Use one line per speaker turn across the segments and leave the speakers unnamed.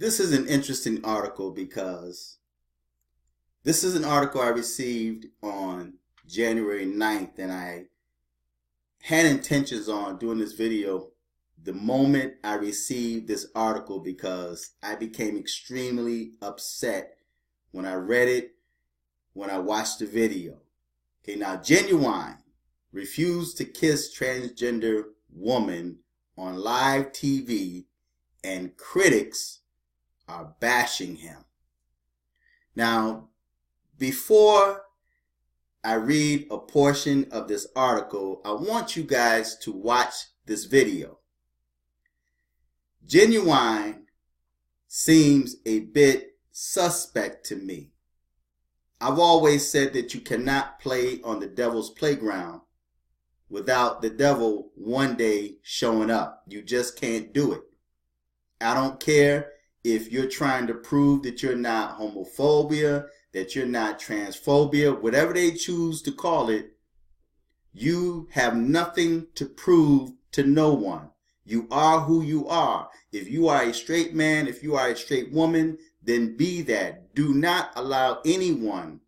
This is an interesting article because this is an article I received on January 9th, and I had intentions on doing this video the moment I received this article because I became extremely upset when I read it, when I watched the video. Okay, now Ginuwine refused to kiss transgender woman on live TV, and critics are bashing him. Now, before I read a portion of this article, I want you guys to watch this video. Ginuwine seems a bit suspect to me. I've always said that you cannot play on the devil's playground without the devil one day showing up. You just can't do it. I don't care if you're trying to prove that you're not homophobia, that you're not transphobia, whatever they choose to call it, you have nothing to prove to no one. You are who you are. If you are a straight man, if you are a straight woman, then be that. Do not allow anyone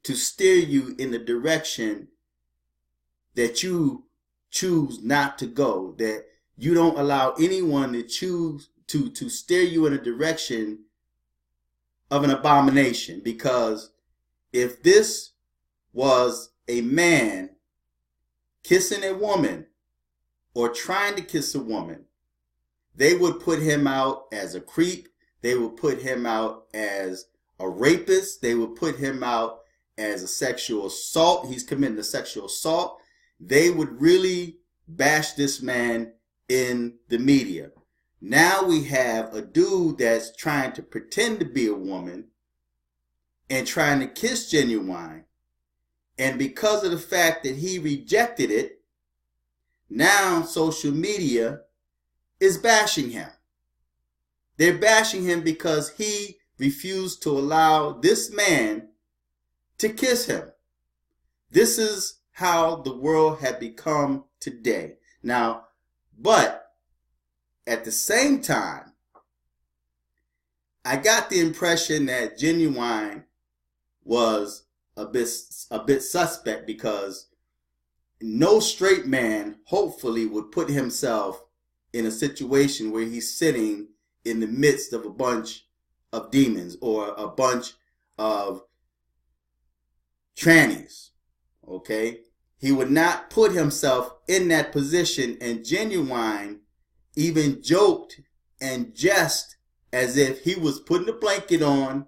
to steer you in the direction that you choose not to go, that you don't allow anyone to choose to steer you in a direction of an abomination. Because if this was a man kissing a woman or trying to kiss a woman, they would put him out as a creep. They would put him out as a rapist. They would put him out as a sexual assault. He's committing a sexual assault. They would really bash this man in the media. Now we have a dude that's trying to pretend to be a woman and trying to kiss Ginuwine. And because of the fact that he rejected it, now social media is bashing him. They're bashing him because he refused to allow this man to kiss him. This is how the world had become today. Now, but at the same time, I got the impression that Ginuwine was a bit suspect, because no straight man hopefully would put himself in a situation where he's sitting in the midst of a bunch of demons or a bunch of trannies. Okay? He would not put himself in that position, and Ginuwine even joked and jest as if he was putting a blanket on,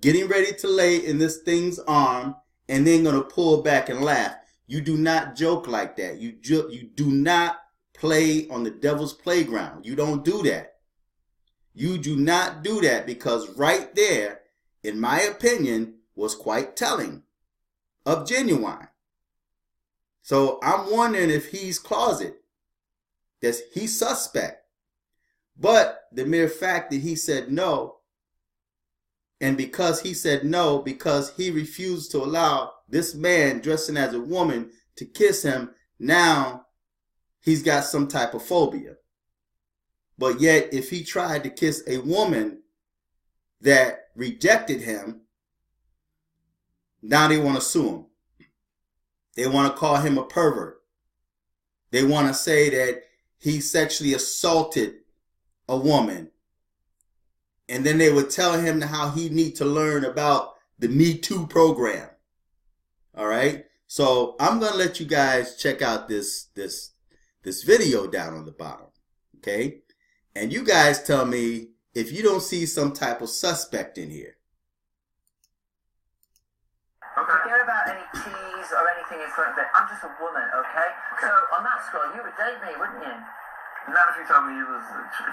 getting ready to lay in this thing's arm, and then going to pull back and laugh. You do not joke like that. You do not play on the devil's playground. You don't do that. You do not do that, because right there, in my opinion, was quite telling of Ginuwine. So I'm wondering if he's closet, that he's suspect. But the mere fact that he said no, and because he said no, because he refused to allow this man dressing as a woman to kiss him, now he's got some type of phobia. But yet, if he tried to kiss a woman that rejected him, now they want to sue him. They want to call him a pervert. They want to say that he sexually assaulted a woman. And then they would tell him how he need to learn about the Me Too program. All right. So I'm going to let you guys check out this video down on the bottom. Okay. And you guys tell me if you don't see some type of suspect in here.
Forget about any tease or anything in front of it. I'm just a woman, okay? So on that score, you would date me, wouldn't you?
Not if you told me you was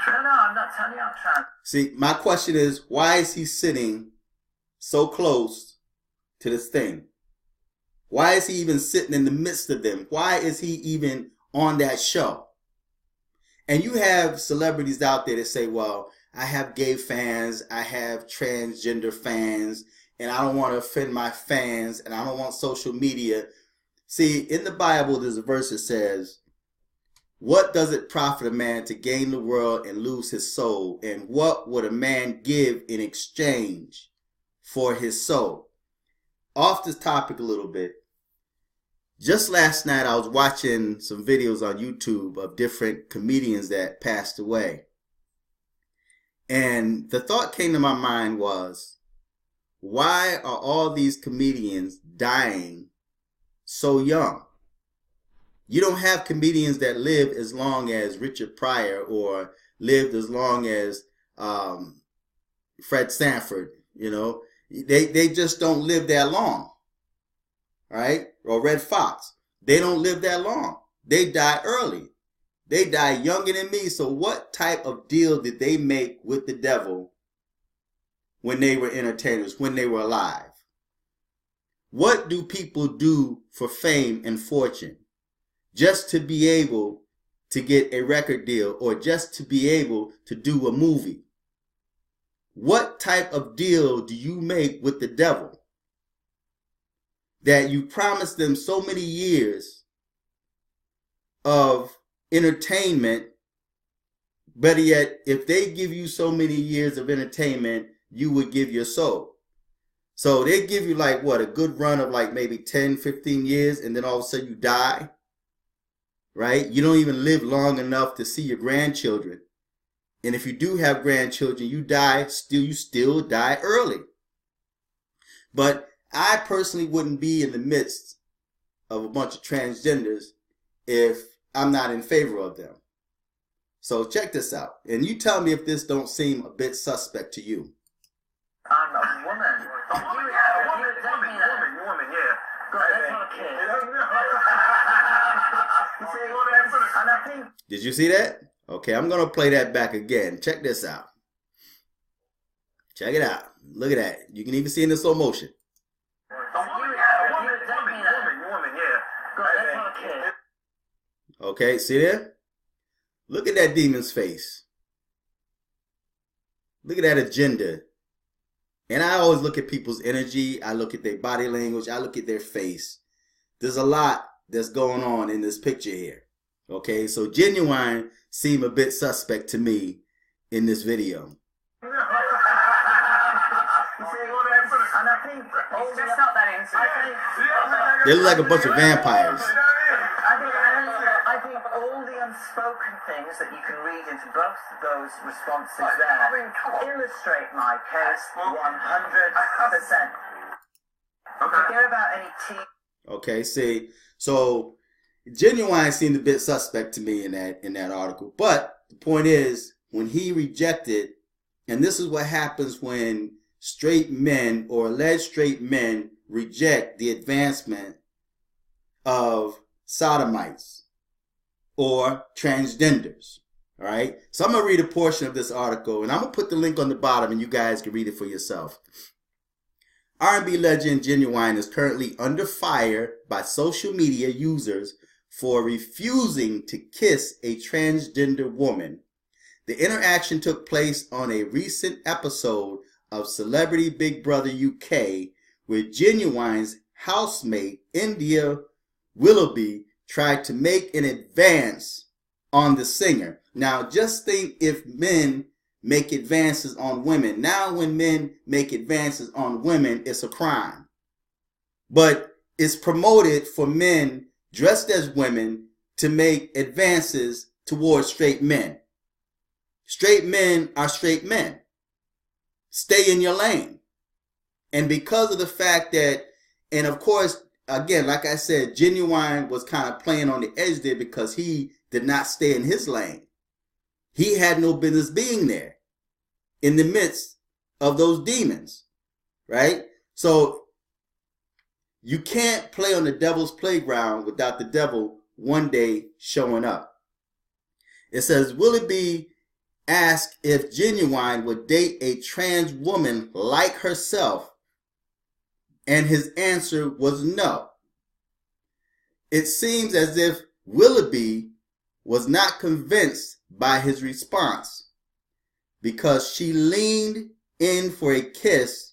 trans.
No, I'm not telling you I'm trans.
See, my question is, why is he sitting so close to this thing? Why is he even sitting in the midst of them? Why is he even on that show? And you have celebrities out there that say, well, I have gay fans, I have transgender fans, and I don't want to offend my fans, and I don't want social media. See, in the Bible, there's a verse that says, What does it profit a man to gain the world and lose his soul? And what would a man give in exchange for his soul? Off this topic a little bit. Just last night I was watching some videos on YouTube of different comedians that passed away. And the thought came to my mind was, why are all these comedians dying so young? You don't have comedians that live as long as Richard Pryor or lived as long as Fred Sanford. You know, they just don't live that long, right? Or Red Fox. They don't live that long. They die early. They die younger than me. So what type of deal did they make with the devil when they were entertainers, when they were alive? What do people do for fame and fortune? Just to be able to get a record deal or just to be able to do a movie? What type of deal do you make with the devil that you promised them so many years of entertainment, better yet, if they give you so many years of entertainment, you would give your soul? So they give you like what, a good run of like maybe 10, 15 years, and then all of a sudden you die. Right? You don't even live long enough to see your grandchildren. And if you do have grandchildren, you still die early. But I personally wouldn't be in the midst of a bunch of transgenders if I'm not in favor of them. So check this out. And you tell me if this don't seem a bit suspect to you.
I'm a woman.
Woman, yeah.
God, that's not a kid. And I think...
Did you see that? Okay, I'm going to play that back again. Check this out. Check it out. Look at that. You can even see it in the slow motion.
Woman, yeah.
God, that's not a kid.
Okay, see there? Look at that demon's face. Look at that agenda. And I always look at people's energy. I look at their body language. I look at their face. There's a lot that's going on in this picture here. Okay, so Ginuwine seemed a bit suspect to me in this video.
And I think... It's just not that insane.
They look like a bunch of vampires.
I think all the unspoken things that you can read into both those responses there illustrate my case 100%. Forget about any tea.
Okay, see, so Ginuwine seemed a bit suspect to me in that article. But the point is, when he rejected, and this is what happens when straight men or alleged straight men reject the advancement of sodomites or transgenders. All right. So I'm going to read a portion of this article, and I'm going to put the link on the bottom and you guys can read it for yourself. R&B legend Ginuwine is currently under fire by social media users for refusing to kiss a transgender woman. The interaction took place on a recent episode of Celebrity Big Brother UK, where Ginuwine's housemate, India Willoughby, tried to make an advance on the singer. Now, just think if men make advances on women. Now, when men make advances on women, it's a crime. But it's promoted for men dressed as women to make advances towards straight men. Straight men are straight men. Stay in your lane. And because of the fact that, and of course, again, like I said, Ginuwine was kind of playing on the edge there because he did not stay in his lane. He had no business being there in the midst of those demons, right? So you can't play on the devil's playground without the devil one day showing up. It says, Willoughby asked if Ginuwine would date a trans woman like herself, and his answer was no. It seems as if Willoughby was not convinced by his response because she leaned in for a kiss.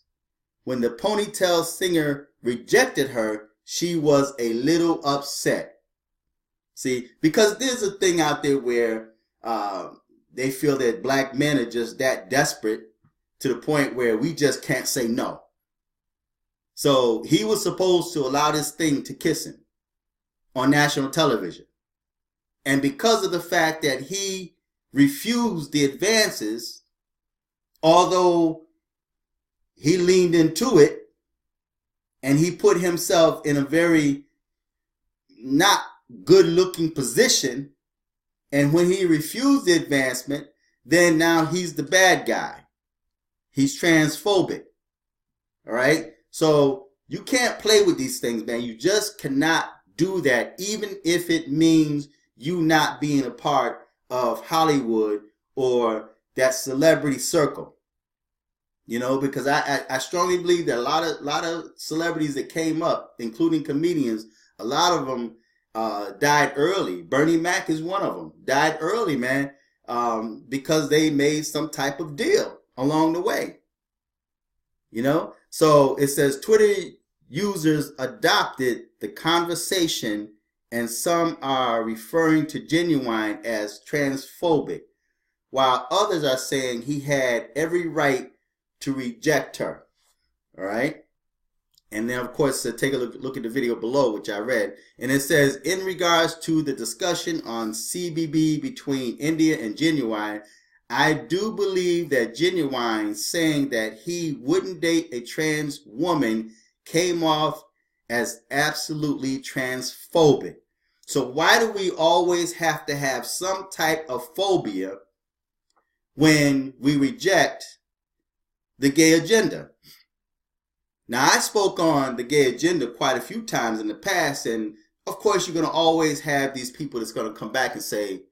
When the ponytail singer rejected her, she was a little upset. See, because there's a thing out there where they feel that black men are just that desperate to the point where we just can't say no. So he was supposed to allow this thing to kiss him on national television. And because of the fact that he refused the advances, although he leaned into it and he put himself in a very not good looking position, and when he refused the advancement, then now he's the bad guy. He's transphobic. All right? So you can't play with these things, man. You just cannot do that, even if it means you not being a part of Hollywood or that celebrity circle. You know, because I strongly believe that a lot of celebrities that came up, including comedians, a lot of them died early. Bernie Mac is one of them. Died early, man, because they made some type of deal along the way. You know? So it says Twitter users adopted the conversation and some are referring to Ginuwine as transphobic, while others are saying he had every right to reject her. All right? And then, of course, take a look at the video below, which I read. And it says, in regards to the discussion on CBB between India and Ginuwine, I do believe that Ginuwine saying that he wouldn't date a trans woman came off as absolutely transphobic. So why do we always have to have some type of phobia when we reject the gay agenda? Now, I spoke on the gay agenda quite a few times in the past, and of course, you're going to always have these people that's going to come back and say,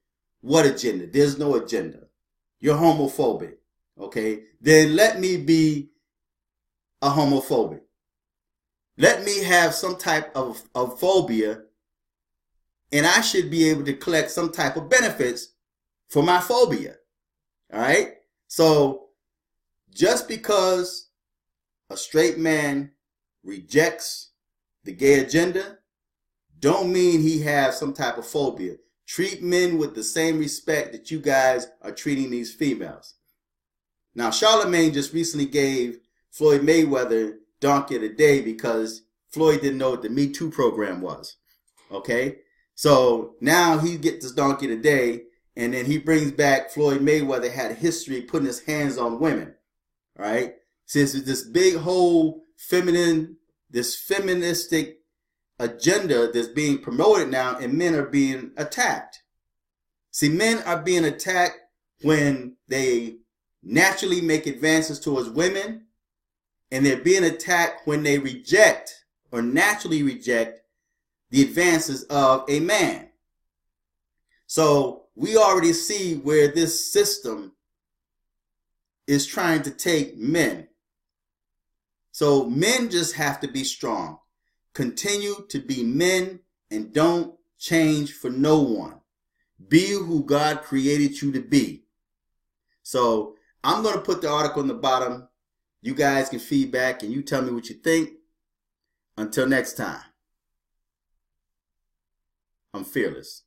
what agenda? There's no agenda. You're homophobic. Okay? Then let me be a homophobic. Let me have some type of phobia, and I should be able to collect some type of benefits for my phobia. All right? So, just because a straight man rejects the gay agenda, don't mean he has some type of phobia. Treat men with the same respect that you guys are treating these females. Now, Charlemagne just recently gave Floyd Mayweather Donkey of the Day because Floyd didn't know what the Me Too program was. Okay? So now he gets this Donkey of the Day, and then he brings back Floyd Mayweather had a history of putting his hands on women. All right? Since this big whole this feministic agenda that's being promoted now, and men are being attacked. See, men are being attacked when they naturally make advances towards women, and they're being attacked when they reject or naturally reject the advances of a man. So we already see where this system is trying to take men. So men just have to be strong. Continue to be men and don't change for no one. Be who God created you to be. So I'm going to put the article on the bottom. You guys can feedback and you tell me what you think. Until next time, I'm fearless.